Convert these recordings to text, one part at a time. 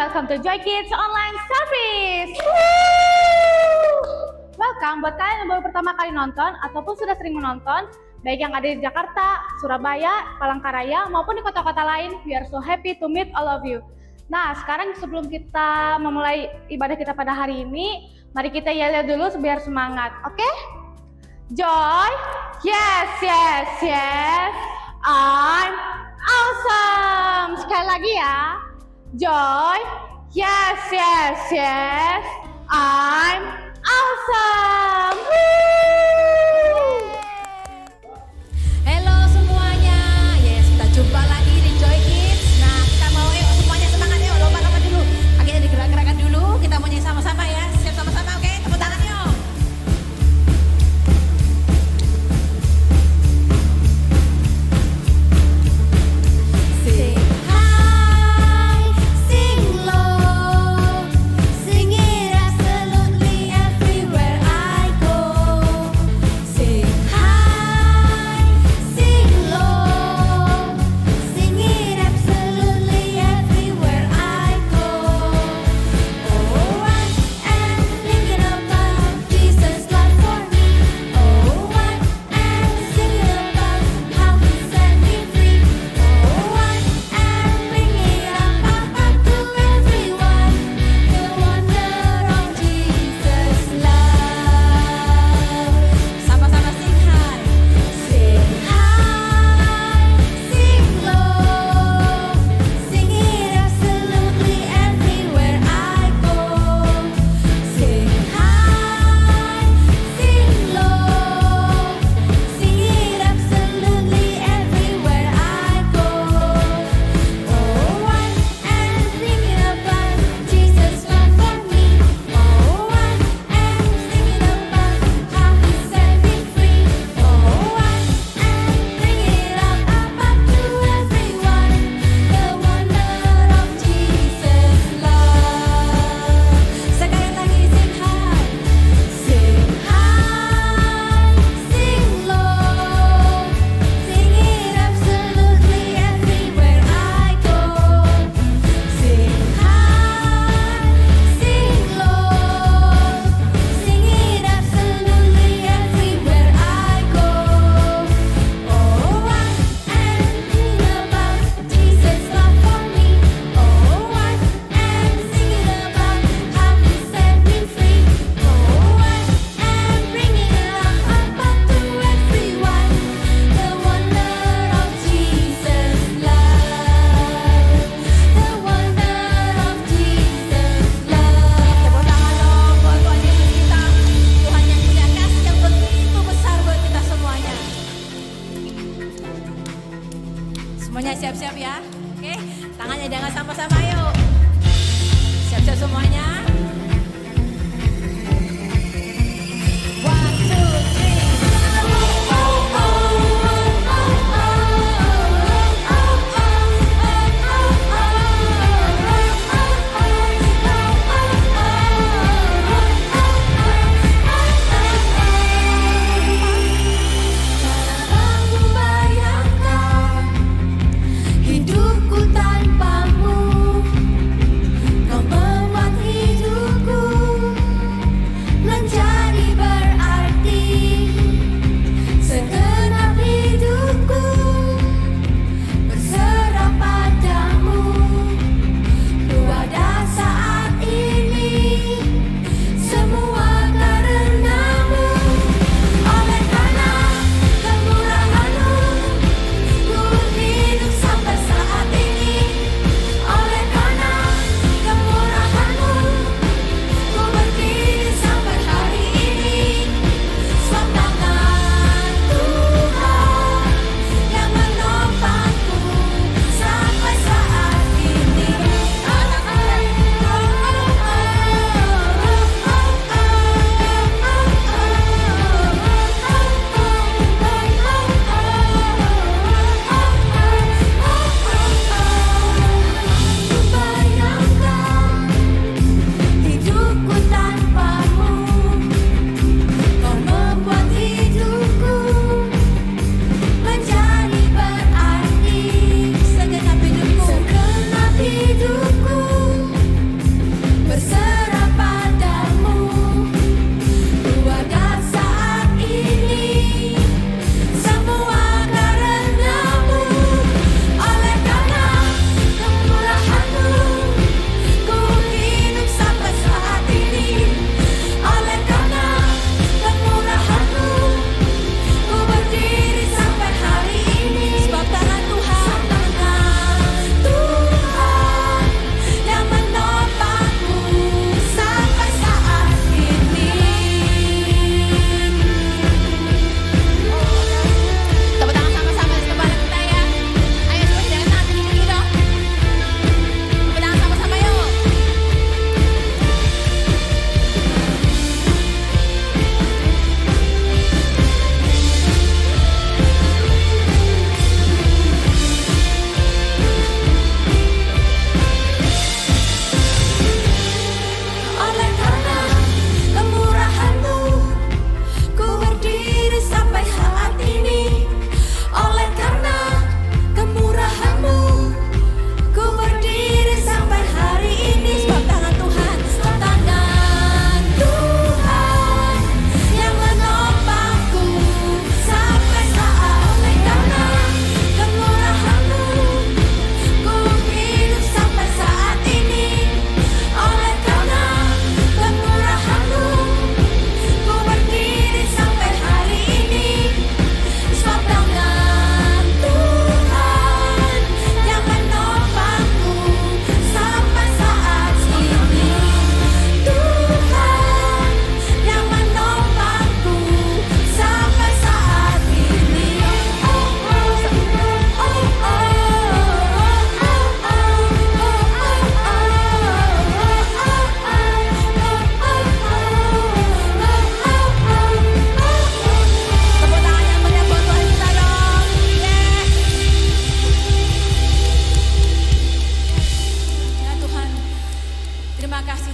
welcome to Joy Kids Online Service. Welcome buat kalian yang baru pertama kali nonton ataupun sudah sering menonton, baik yang ada di Jakarta, Surabaya, Palangkaraya maupun di kota-kota lain. We are so happy to meet all of you. Nah, sekarang sebelum kita memulai ibadah kita pada hari ini, mari kita yel dulu biar semangat, oke? Joy, yes, yes, yes, I'm awesome. Sekali lagi ya. Joy, yes, yes, yes, I'm awesome. Halo semuanya, yes kita jumpa lagi di Joy Kids. Nah kita mau semuanya semangat yuk, lomba-lomba dulu. Akhirnya digerak-gerakan dulu, kita mau nyanyi sama-sama ya. Siap sama-sama, oke? Tepuk tangan yuk. Sing high, sing low, sing it absolutely everywhere I go. Sing high, sing low, sing it absolutely everywhere I go. Oh, I am thinking about Jesus' love for me. Oh, I am singing about how He set me free. Oh, I am bringing up to everyone the wonder of Jesus' love. Sama-sama sing high, sing low, sing it absolutely everywhere I go. Sing high, sing low, sing it absolutely everywhere I go. Oh, I am thinking about Jesus' love for me. Oh, I am thinking about how He set me free. Oh, I am bringing up to everyone the wonder of Jesus' love. Sekali lagi sing high, sing low, sing it absolutely everywhere I go. Sing high, sing low, sing it absolutely everywhere I go. Oh, I am thinking about Jesus' love for me. Oh, I am singing about how He set me free. Oh, I am bringing up to everyone the wonder of Jesus' love. The wonder of Jesus' love. Tepuk tangan dong buat Tuhan Yesus kita. Tuhan yang punya kasih yang begitu besar buat kita semuanya. Semuanya siap-siap ya. Oke, tangannya jangan sama-sama yuk. Siap-siap semuanya. 1, 2, 3. Membayangkan hidupku tanpamu, kau membuat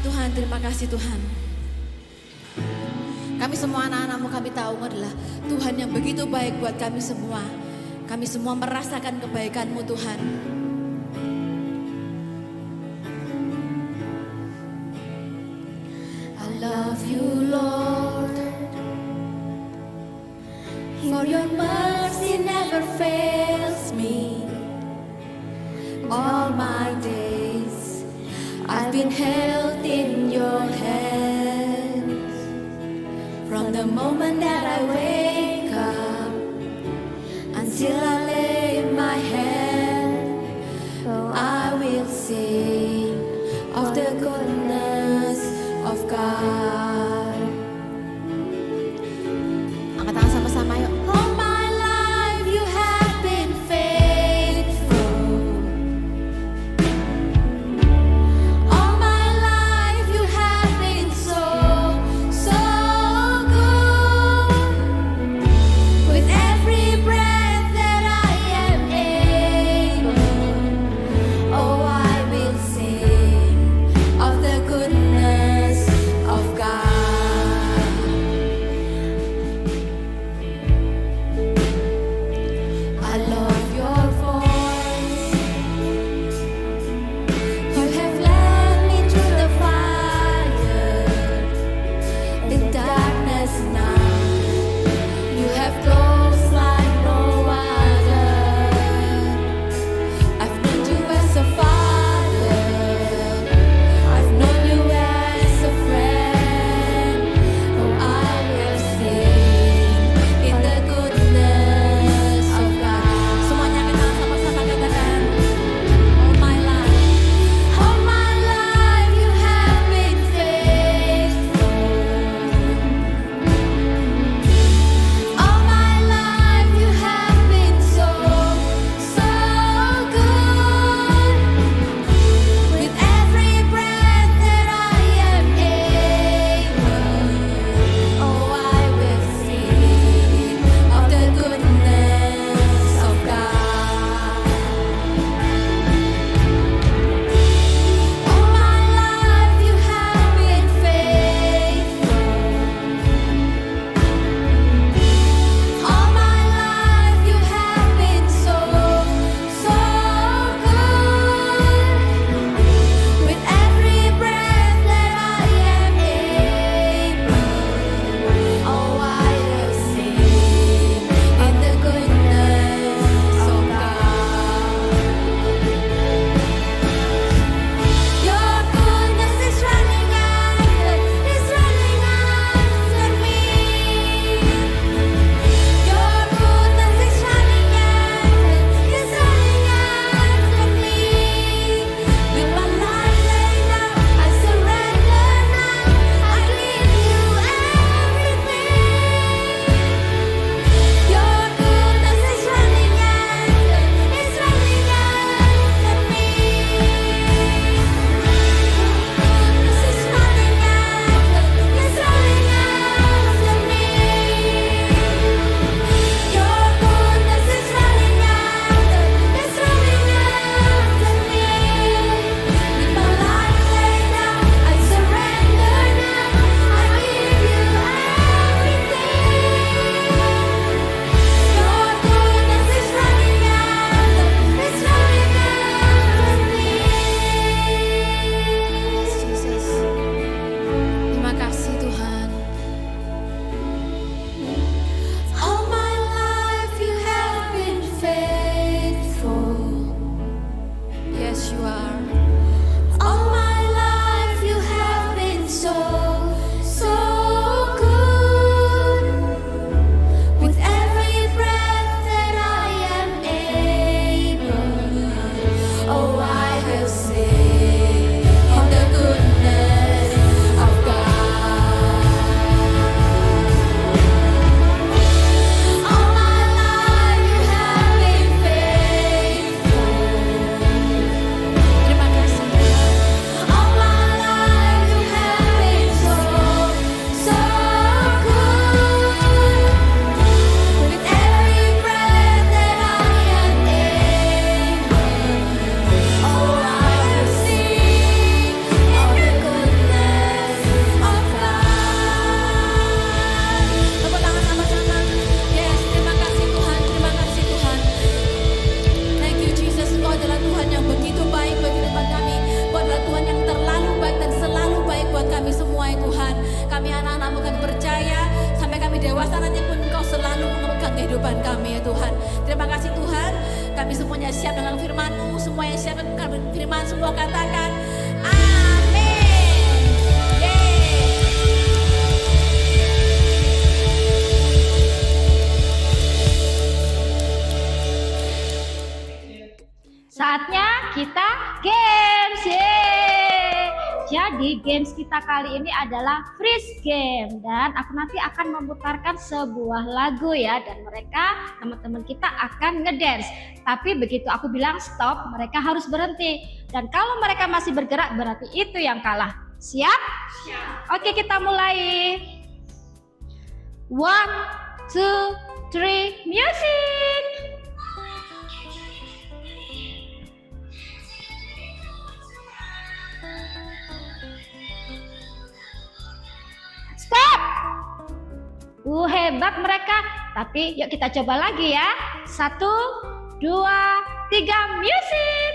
Tuhan, terima kasih Tuhan. Kami semua anak-anakmu kami tahu adalah Tuhan yang begitu baik buat kami semua. Kami semua merasakan kebaikan-Mu Tuhan. I love you Lord, for your mercy never fails me. All my days I've been held in your hands. From the moment that I wake up until I lay my head, I will sing of the goodness of God. Angkat tangan sama-sama yuk. All my life you have been faithful. All my life you have been so, so good. With every breath that I am able, oh I will sing of the goodness of God. kehidupan kami ya Tuhan. Terima kasih Tuhan, kami semuanya siap dengan firman-Mu. Semua yang siap dengan firman, semua katakan amin. Saatnya kita games. Yeay. Jadi games kita kali ini adalah freeze game dan aku nanti akan memutarkan sebuah lagu ya, dan mereka teman-teman kita akan ngedance. Tapi begitu aku bilang stop, mereka harus berhenti. Dan kalau mereka masih bergerak berarti itu yang kalah. Siap? Siap. Oke, kita mulai. 1, 2, 3, music. Stop. Hebat mereka. Tapi yuk kita coba lagi ya. 1, 2, 3, music.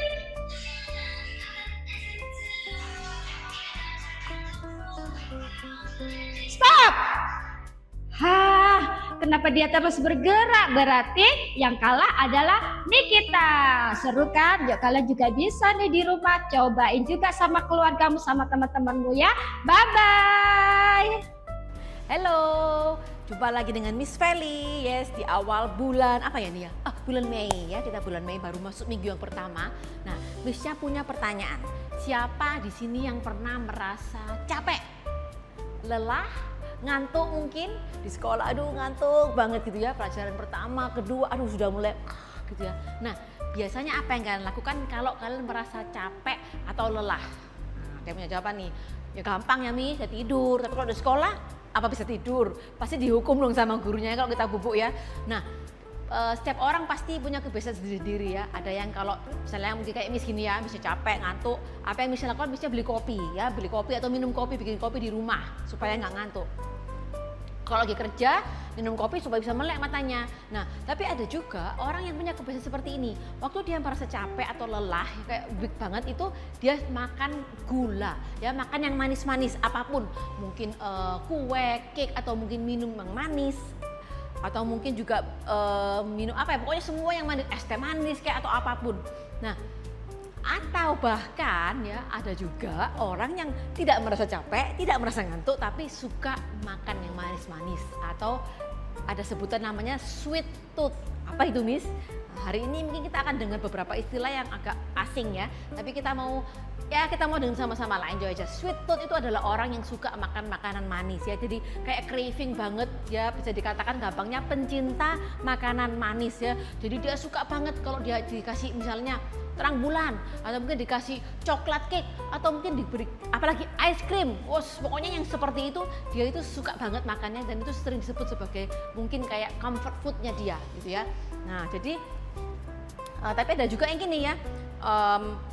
Stop. Kenapa dia terus bergerak? Berarti yang kalah adalah Nikita. Seru kan? Yuk kalian juga bisa nih di rumah. Cobain juga sama keluargamu, sama teman-temanmu ya. Bye-bye. Halo, jumpa lagi dengan Miss Feli. Yes, di awal bulan apa ya nih ya? Bulan Mei ya. Kita bulan Mei baru masuk minggu yang pertama. Nah, Missnya punya pertanyaan. Siapa di sini yang pernah merasa capek, lelah, ngantuk mungkin di sekolah? Aduh, ngantuk banget gitu ya. Pelajaran pertama, kedua, aduh sudah mulai gitu ya. Nah, biasanya apa yang kalian lakukan kalau kalian merasa capek atau lelah? Nah, kayak punya jawaban nih. Ya gampang ya Mi, saya tidur. Tapi kalau di sekolah apa bisa tidur? Pasti dihukum dong sama gurunya kalau kita bubuk ya. Nah, setiap orang pasti punya kebiasaan sendiri-sendiri ya. Ada yang kalau misalnya mungkin kayak Miss gini ya, Miss capek, ngantuk. Apa yang Miss lakukan? Missnya beli kopi ya, beli kopi atau minum kopi, bikin kopi di rumah supaya nggak ngantuk. Kalau lagi kerja, minum kopi supaya bisa melek matanya. Nah, tapi ada juga orang yang punya kebiasaan seperti ini. Waktu dia merasa capek atau lelah, kayak weak banget itu, dia makan gula, ya makan yang manis-manis apapun. Mungkin kue, cake, atau mungkin minum yang manis. Atau mungkin juga minum apa ya, pokoknya semua yang manis, es teh manis kayak atau apapun. Nah, atau bahkan ya ada juga orang yang tidak merasa capek, tidak merasa ngantuk, tapi suka makan yang manis-manis atau ada sebutan namanya sweet tooth. Apa itu Miss? Nah, hari ini mungkin kita akan dengar beberapa istilah yang agak asing ya, tapi kita mau dengar sama-sama lah, enjoy aja. Sweet tooth itu adalah orang yang suka makan makanan manis ya, jadi kayak craving banget ya, bisa dikatakan gampangnya pencinta makanan manis ya. Jadi dia suka banget kalau dia dikasih misalnya terang bulan atau mungkin dikasih coklat cake atau mungkin diberi apalagi ice cream. Pokoknya yang seperti itu dia itu suka banget makannya, dan itu sering disebut sebagai mungkin kayak comfort foodnya dia gitu ya. Nah, jadi tapi ada juga yang gini ya,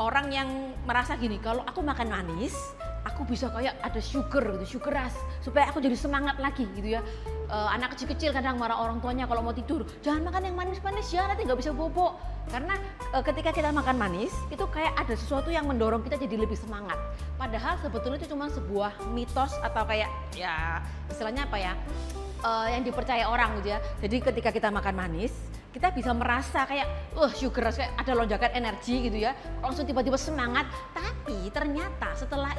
orang yang merasa gini, kalau aku makan manis aku bisa kayak ada sugar gitu, sugar rush, supaya aku jadi semangat lagi gitu ya. Anak kecil-kecil kadang marah orang tuanya kalau mau tidur, jangan makan yang manis-manis ya, nanti nggak bisa bobo. Karena ketika kita makan manis itu kayak ada sesuatu yang mendorong kita jadi lebih semangat. Padahal sebetulnya itu cuma sebuah mitos atau kayak ya istilahnya apa ya, yang dipercaya orang gitu ya. Jadi ketika kita makan manis, kita bisa merasa kayak sugar rush, kayak ada lonjakan energi gitu ya, langsung tiba-tiba semangat. Tapi ternyata setelah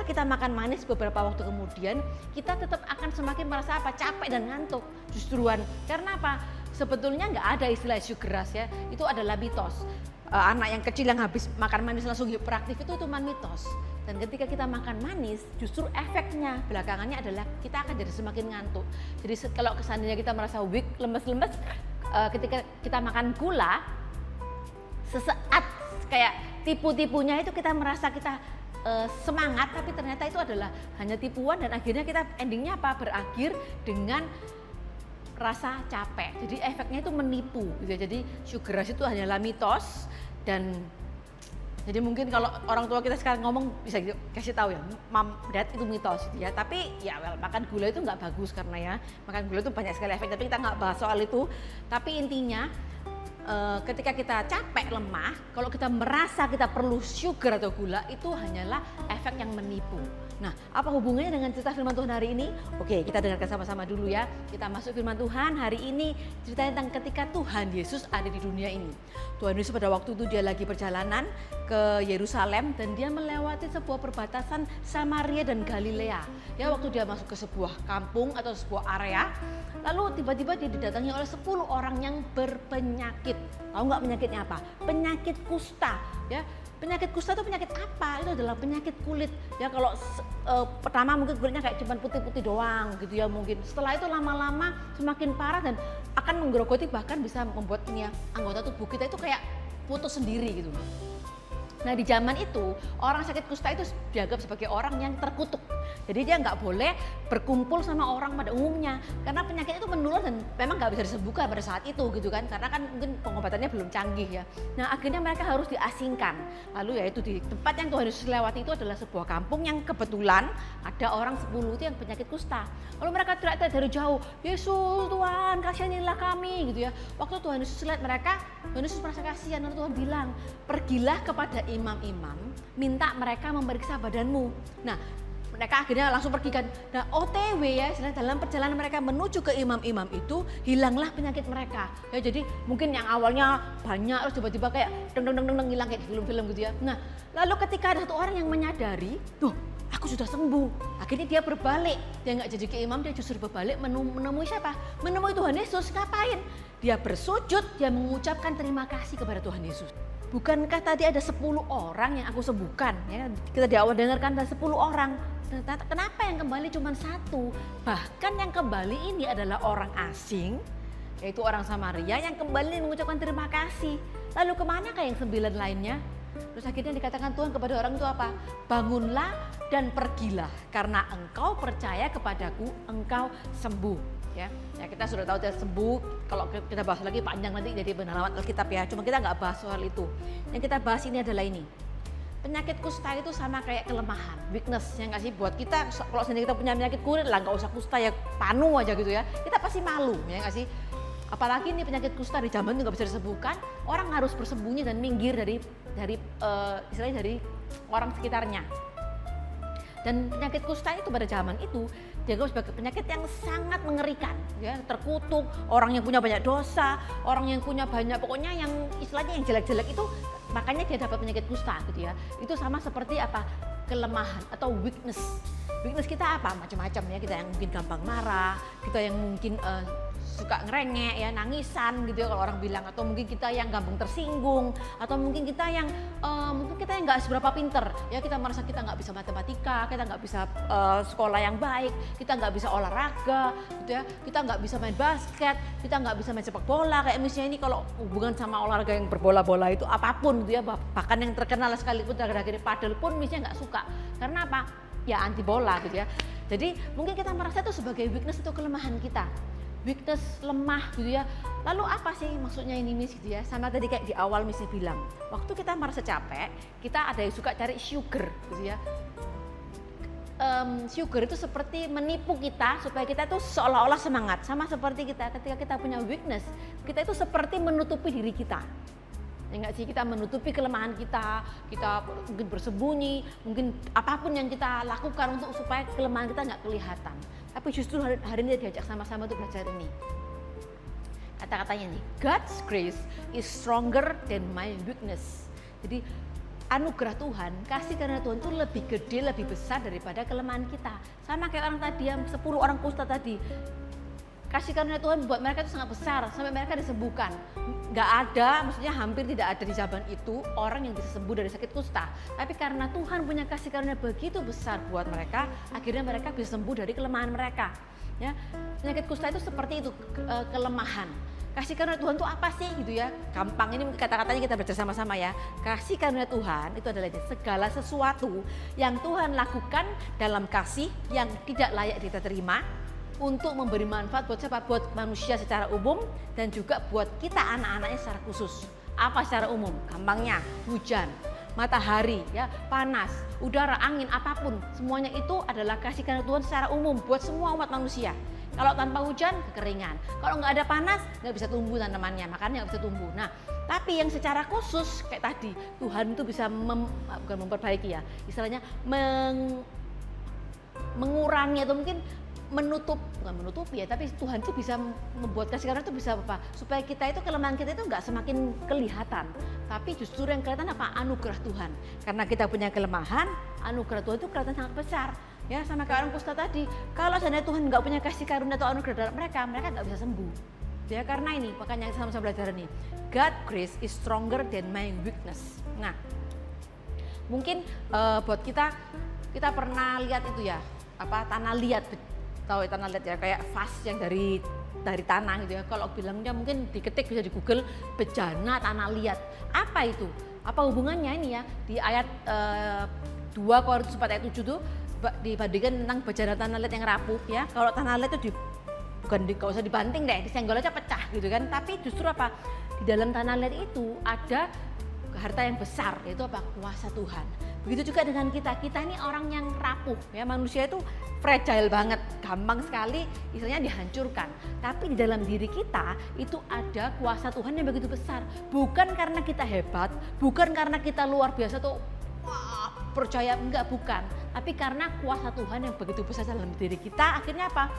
kita makan manis beberapa waktu kemudian, kita tetap akan semakin merasa apa, capek dan ngantuk justruan. Karena apa? Sebetulnya nggak ada istilah sugar rush ya, itu adalah mitos. Anak yang kecil yang habis makan manis langsung hiperaktif itu cuma mitos. Dan ketika kita makan manis, justru efeknya belakangannya adalah kita akan jadi semakin ngantuk. Jadi kalau seandainya kita merasa weak, lemes-lemes, ketika kita makan gula, sesaat kayak tipu-tipunya itu kita merasa kita semangat, tapi ternyata itu adalah hanya tipuan, dan akhirnya kita endingnya apa? Berakhir dengan rasa capek. Jadi efeknya itu menipu gitu. Jadi sugar rush itu hanyalah mitos, dan jadi mungkin kalau orang tua kita sekarang ngomong bisa kasih tahu ya, mom, dad itu mitos gitu ya. Tapi ya makan gula itu nggak bagus, karena ya makan gula itu banyak sekali efek, tapi kita nggak bahas soal itu. Tapi intinya ketika kita capek, lemah, kalau kita merasa kita perlu sugar atau gula, itu hanyalah efek yang menipu. Nah, apa hubungannya dengan cerita firman Tuhan hari ini? Oke, kita dengarkan sama-sama dulu ya. Kita masuk firman Tuhan hari ini, ceritanya tentang ketika Tuhan Yesus ada di dunia ini. Tuhan Yesus pada waktu itu dia lagi perjalanan ke Yerusalem dan dia melewati sebuah perbatasan Samaria dan Galilea. Ya, waktu dia masuk ke sebuah kampung atau sebuah area, lalu tiba-tiba dia didatangi oleh 10 orang yang berpenyakit. Tahu nggak penyakitnya apa? Penyakit kusta, ya. Penyakit kusta itu penyakit apa? Itu adalah penyakit kulit. Ya kalau pertama mungkin kulitnya kayak cuma putih-putih doang gitu ya mungkin. Setelah itu lama-lama semakin parah dan akan menggerogoti, bahkan bisa membuat ini ya, anggota tubuh kita itu kayak putus sendiri gitu. Nah di zaman itu orang sakit kusta itu dianggap sebagai orang yang terkutuk. Jadi dia nggak boleh berkumpul sama orang pada umumnya karena penyakit itu menular dan memang nggak bisa disembuhkan pada saat itu gitu kan, karena kan mungkin pengobatannya belum canggih ya. Nah akhirnya mereka harus diasingkan. Lalu ya itu di tempat yang Tuhan Yesus lewati itu adalah sebuah kampung yang kebetulan ada orang 10 itu yang penyakit kusta. Lalu mereka teriak-teriak dari jauh, Yesus Tuhan kasihanilah kami gitu ya. Waktu Tuhan Yesus lihat mereka, Tuhan Yesus merasa kasihan, lalu Tuhan bilang, pergilah kepada imam-imam, minta mereka memeriksa badanmu. Nah mereka akhirnya langsung pergi kan. Nah OTW ya, dalam perjalanan mereka menuju ke imam-imam itu hilanglah penyakit mereka. Ya jadi mungkin yang awalnya banyak terus tiba-tiba kayak deng hilang kayak di film-film gitu ya. Nah lalu ketika ada satu orang yang menyadari, tuh aku sudah sembuh. Akhirnya dia berbalik, dia nggak jadi ke imam, dia justru berbalik menemui siapa? Menemui Tuhan Yesus. Ngapain? Dia bersujud, dia mengucapkan terima kasih kepada Tuhan Yesus. Bukankah tadi ada 10 orang yang aku sembuhkan? Ya, kita di awal dengarkan ada 10 orang. Kenapa yang kembali cuma 1? Bahkan yang kembali ini adalah orang asing, yaitu orang Samaria yang kembali mengucapkan terima kasih. Lalu kemana kayak yang 9 lainnya? Terus akhirnya dikatakan Tuhan kepada orang itu apa? Bangunlah dan pergilah karena engkau percaya kepadaku, engkau sembuh. Ya kita sudah tahu dia sembuh. Kalau kita bahas lagi panjang nanti jadi penalaman Alkitab ya. Cuma kita nggak bahas soal itu. Yang kita bahas ini adalah ini. Penyakit kusta itu sama kayak kelemahan, weakness yang nggak sih buat kita. Kalau sendiri kita punya penyakit kulit lah, nggak usah kusta ya, panu aja gitu ya. Kita pasti malu ya nggak sih. Apalagi ini penyakit kusta di zaman itu nggak bisa disembuhkan. Orang harus bersembunyi dan minggir dari istilahnya dari orang sekitarnya. Dan penyakit kusta itu pada zaman itu dianggap sebagai penyakit yang sangat mengerikan, ya, terkutuk, orang yang punya banyak dosa, orang yang punya banyak, pokoknya yang istilahnya yang jelek-jelek itu, makanya dia dapat penyakit kusta gitu ya. Itu sama seperti apa? Kelemahan atau weakness. Weakness kita apa? Macam-macam ya, kita yang mungkin gampang marah, kita yang mungkin suka ngerengek ya, nangisan gitu ya kalau orang bilang, atau mungkin kita yang gampang tersinggung, atau mungkin kita yang nggak seberapa pinter ya, kita merasa kita nggak bisa matematika, kita nggak bisa sekolah yang baik, kita nggak bisa olahraga gitu ya, kita nggak bisa main basket, kita nggak bisa main sepak bola. Kayak misalnya ini kalau hubungan sama olahraga yang berbola-bola itu apapun gitu ya, bahkan yang terkenal sekalipun terakhir padel pun misalnya nggak suka. Karena apa? Ya anti bola gitu ya. Jadi mungkin kita merasa itu sebagai weakness atau kelemahan kita. Weakness, lemah gitu ya. Lalu apa sih maksudnya ini Miss gitu ya? Sama tadi kayak di awal Miss bilang, waktu kita merasa capek, kita ada yang suka cari sugar gitu ya. Sugar itu seperti menipu kita supaya kita tuh seolah-olah semangat. Sama seperti kita ketika kita punya weakness, kita itu seperti menutupi diri kita. Ya enggak sih, kita menutupi kelemahan kita mungkin bersembunyi, mungkin apapun yang kita lakukan untuk supaya kelemahan kita nggak kelihatan. Tapi justru hari ini diajak sama-sama untuk belajar ini. Kata-katanya nih, God's grace is stronger than my weakness. Jadi anugerah Tuhan, kasih karunia Tuhan itu lebih gede, lebih besar daripada kelemahan kita. Sama kayak orang tadi yang 10 orang kusta tadi. Kasih karunia Tuhan buat mereka itu sangat besar, sampai mereka disembuhkan. Nggak ada, maksudnya hampir tidak ada di zaman itu orang yang bisa sembuh dari sakit kusta. Tapi karena Tuhan punya kasih karunia begitu besar buat mereka, akhirnya mereka bisa sembuh dari kelemahan mereka. Ya, penyakit kusta itu seperti itu, kelemahan. Kasih karunia Tuhan itu apa sih gitu ya? Gampang, ini kata-katanya kita baca sama-sama ya. Kasih karunia Tuhan itu adalah segala sesuatu yang Tuhan lakukan dalam kasih yang tidak layak kita terima, untuk memberi manfaat buat siapa? Buat manusia secara umum dan juga buat kita anak-anaknya secara khusus. Apa secara umum? Gampangnya hujan, matahari, ya, panas, udara, angin, apapun. Semuanya itu adalah kasih karunia Tuhan secara umum buat semua umat manusia. Kalau tanpa hujan, kekeringan. Kalau nggak ada panas, nggak bisa tumbuh tanamannya, makanya nggak bisa tumbuh. Nah, tapi yang secara khusus kayak tadi, Tuhan itu bisa bukan memperbaiki ya, istilahnya mengurangi atau mungkin bukan menutupi ya, tapi Tuhan itu bisa membuat kasih karunia itu bisa apa? Supaya kita itu kelemahan kita itu nggak semakin kelihatan, tapi justru yang kelihatan apa? Anugerah Tuhan. Karena kita punya kelemahan, anugerah Tuhan itu kelihatan sangat besar. Ya, sama kayak orang kusta tadi, kalau seandainya Tuhan nggak punya kasih karunia atau anugerah dalam mereka nggak bisa sembuh. Ya, karena ini, makanya sama-sama belajar nih. God grace is stronger than my weakness. Nah, mungkin buat kita pernah lihat itu ya, tanah liat, tahu ya tanah liat ya, kayak vas yang dari tanah gitu ya. Kalau bilangnya mungkin diketik bisa di Google, bejana tanah liat. Apa itu? Apa hubungannya ini ya? Di ayat 2 Korintus 4 ayat 7 tuh dibandingkan tentang bejana tanah liat yang rapuh ya. Kalau tanah liat itu gak usah dibanting deh, disenggol aja pecah gitu kan. Tapi justru apa? Di dalam tanah liat itu ada harta yang besar, yaitu apa? Kuasa Tuhan. Begitu juga dengan kita ini orang yang rapuh ya, manusia itu fragile banget, gampang sekali istilahnya dihancurkan. Tapi di dalam diri kita itu ada kuasa Tuhan yang begitu besar. Bukan karena kita hebat, bukan karena kita luar biasa tuh percaya, enggak, bukan. Tapi karena kuasa Tuhan yang begitu besar dalam diri kita, akhirnya apa?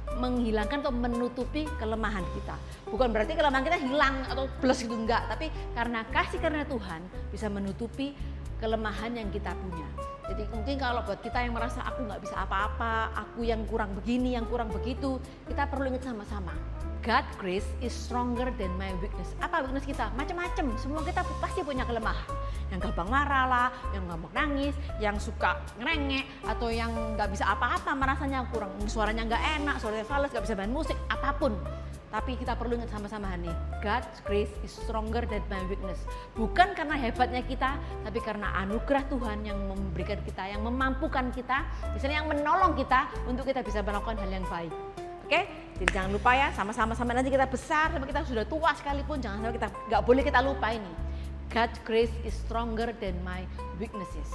Menghilangkan atau menutupi kelemahan kita. Bukan berarti kelemahan kita hilang atau plus gitu, enggak, tapi karena kasih karunia Tuhan bisa menutupi kelemahan yang kita punya. Jadi mungkin kalau buat kita yang merasa aku nggak bisa apa-apa, aku yang kurang begini, yang kurang begitu, kita perlu ingat sama-sama. God grace is stronger than my weakness. Apa weakness kita? Macam-macam. Semua kita pasti punya kelemahan. Yang gampang marah lah, yang gampang nangis, yang suka ngerengek, atau yang nggak bisa apa-apa, merasanya kurang, suaranya nggak enak, suaranya fals, nggak bisa main musik, apapun. Tapi kita perlu ingat sama-sama nih, God's grace is stronger than my weakness. Bukan karena hebatnya kita, tapi karena anugerah Tuhan yang memberikan kita, yang memampukan kita, misalnya yang menolong kita untuk kita bisa melakukan hal yang baik. Oke, jadi jangan lupa ya, sama-sama sampai nanti kita besar, sampai kita sudah tua sekalipun, jangan sampai kita nggak boleh kita lupa ini. God's grace is stronger than my weaknesses.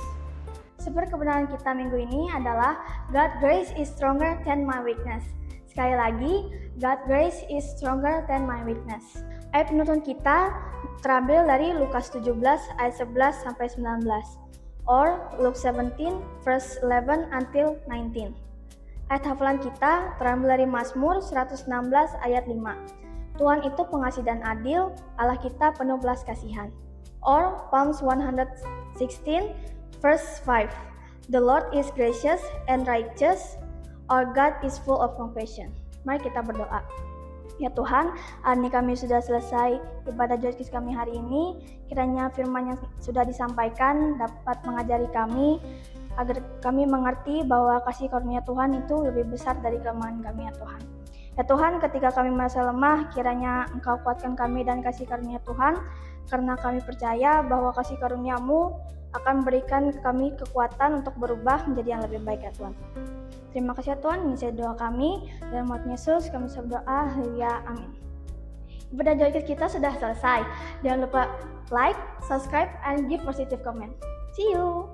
Sumber kebenaran kita minggu ini adalah God grace is stronger than my weakness. Sekali lagi, God grace is stronger than my weakness. Ayat penuntun kita terambil dari Lukas 17 ayat 11 sampai 19 or Luke 17 verse 11 until 19. Ayat hafalan kita terambil dari Mazmur 116 ayat 5. Tuhan itu pengasih dan adil, Allah kita penuh belas kasihan. Or Psalms 116 verse 5. The Lord is gracious and righteous, our God is full of compassion. Mari kita berdoa. Ya Tuhan, hari ini kami sudah selesai ibadah Joyce kami hari ini. Kiranya firman yang sudah disampaikan dapat mengajari kami agar kami mengerti bahwa kasih karunia Tuhan itu lebih besar dari kelemahan kami ya Tuhan. Ya Tuhan, ketika kami merasa lemah, kiranya Engkau kuatkan kami dan kasih karunia Tuhan, karena kami percaya bahwa kasih karunia-Mu akan memberikan kami kekuatan untuk berubah menjadi yang lebih baik ya Tuhan. Terima kasih ya Tuhan, ini saya doa kami. Dalam nama Yesus kami berdoa, haleluya, amin. Ibadah Joyce kita sudah selesai. Jangan lupa like, subscribe, and give positive comment. See you!